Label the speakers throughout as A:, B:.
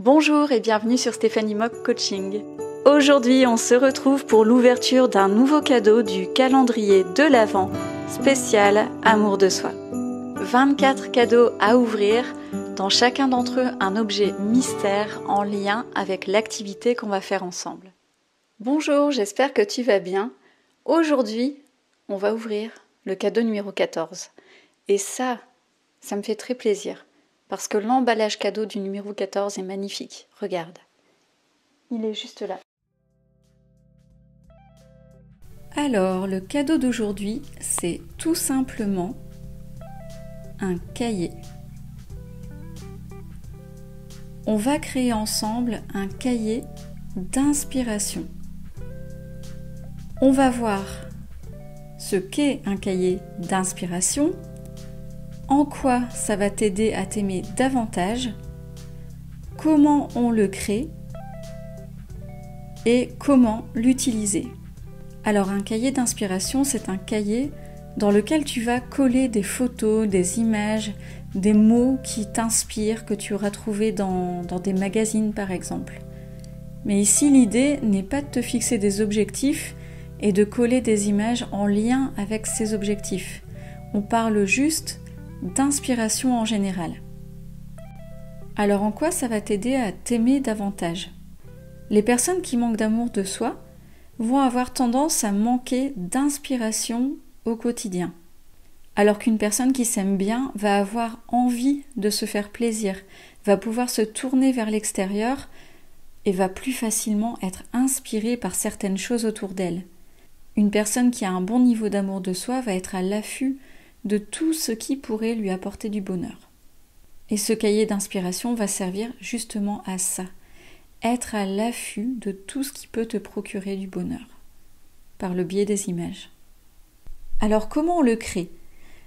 A: Bonjour et bienvenue sur Stéphanie Mock Coaching. Aujourd'hui, on se retrouve pour l'ouverture d'un nouveau cadeau du calendrier de l'Avent spécial Amour de soi. 24 cadeaux à ouvrir, dans chacun d'entre eux un objet mystère en lien avec l'activité qu'on va faire ensemble. Bonjour, j'espère que tu vas bien. Aujourd'hui, on va ouvrir le cadeau numéro 14. Et ça me fait très plaisir. Parce que l'emballage cadeau du numéro 14 est magnifique. Regarde. Il est juste là. Alors, le cadeau d'aujourd'hui, c'est tout simplement un cahier. On va créer ensemble un cahier d'inspiration. On va voir ce qu'est un cahier d'inspiration, en quoi ça va t'aider à t'aimer davantage, comment on le crée et comment l'utiliser. Alors un cahier d'inspiration, c'est un cahier dans lequel tu vas coller des photos, des images, des mots qui t'inspirent, que tu auras trouvés dans des magazines par exemple. Mais ici, l'idée n'est pas de te fixer des objectifs et de coller des images en lien avec ces objectifs. On parle juste d'inspiration en général. Alors en quoi ça va t'aider à t'aimer davantage ? Les personnes qui manquent d'amour de soi vont avoir tendance à manquer d'inspiration au quotidien. Alors qu'une personne qui s'aime bien va avoir envie de se faire plaisir, va pouvoir se tourner vers l'extérieur et va plus facilement être inspirée par certaines choses autour d'elle. Une personne qui a un bon niveau d'amour de soi va être à l'affût de tout ce qui pourrait lui apporter du bonheur. Et ce cahier d'inspiration va servir justement à ça, être à l'affût de tout ce qui peut te procurer du bonheur, par le biais des images. Alors comment on le crée ?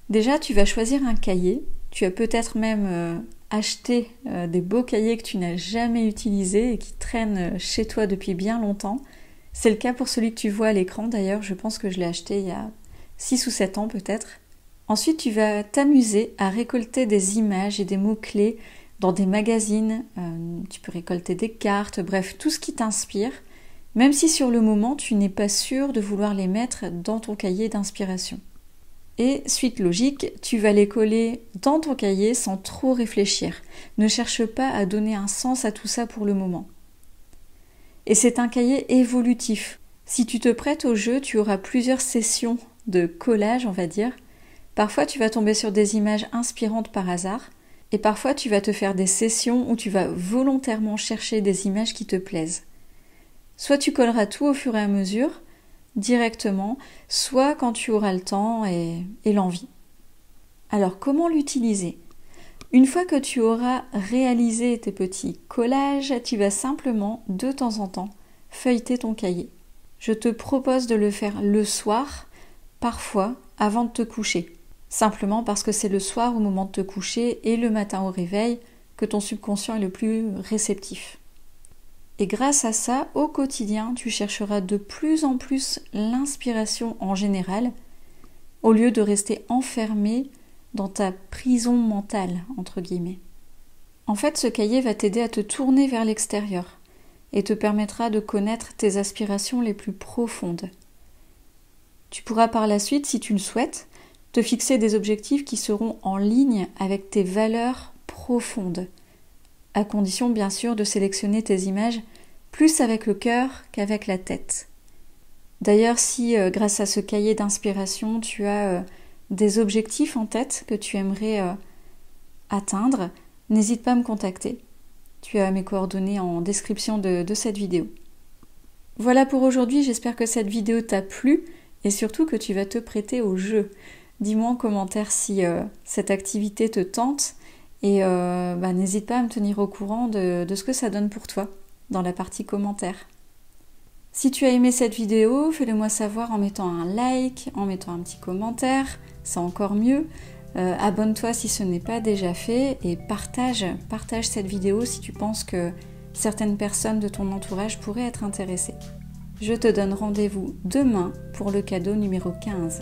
A: Déjà, tu vas choisir un cahier, tu as peut-être même acheté des beaux cahiers que tu n'as jamais utilisés et qui traînent chez toi depuis bien longtemps. C'est le cas pour celui que tu vois à l'écran d'ailleurs, je pense que je l'ai acheté il y a 6 ou 7 ans peut-être. Ensuite, tu vas t'amuser à récolter des images et des mots-clés dans des magazines. Tu peux récolter des cartes, bref, tout ce qui t'inspire, même si sur le moment, tu n'es pas sûr de vouloir les mettre dans ton cahier d'inspiration. Et suite logique, tu vas les coller dans ton cahier sans trop réfléchir. Ne cherche pas à donner un sens à tout ça pour le moment. Et c'est un cahier évolutif. Si tu te prêtes au jeu, tu auras plusieurs sessions de collage, on va dire. Parfois, tu vas tomber sur des images inspirantes par hasard, et parfois, tu vas te faire des sessions où tu vas volontairement chercher des images qui te plaisent. Soit tu colleras tout au fur et à mesure, directement, soit quand tu auras le temps et l'envie. Alors, comment l'utiliser ? Une fois que tu auras réalisé tes petits collages, tu vas simplement, de temps en temps, feuilleter ton cahier. Je te propose de le faire le soir, parfois avant de te coucher. Simplement parce que c'est le soir au moment de te coucher et le matin au réveil que ton subconscient est le plus réceptif. Et grâce à ça, au quotidien, tu chercheras de plus en plus l'inspiration en général, au lieu de rester enfermé dans ta prison mentale, entre guillemets. En fait, ce cahier va t'aider à te tourner vers l'extérieur et te permettra de connaître tes aspirations les plus profondes. Tu pourras par la suite, si tu le souhaites, te fixer des objectifs qui seront en ligne avec tes valeurs profondes, à condition bien sûr de sélectionner tes images plus avec le cœur qu'avec la tête. D'ailleurs, si grâce à ce cahier d'inspiration, tu as des objectifs en tête que tu aimerais atteindre, n'hésite pas à me contacter. Tu as mes coordonnées en description de cette vidéo. Voilà pour aujourd'hui, j'espère que cette vidéo t'a plu et surtout que tu vas te prêter au jeu. Dis-moi en commentaire si cette activité te tente et n'hésite pas à me tenir au courant de ce que ça donne pour toi dans la partie commentaires. Si tu as aimé cette vidéo, fais-le moi savoir en mettant un like, en mettant un petit commentaire, c'est encore mieux. Abonne-toi si ce n'est pas déjà fait et partage cette vidéo si tu penses que certaines personnes de ton entourage pourraient être intéressées. Je te donne rendez-vous demain pour le cadeau numéro 15.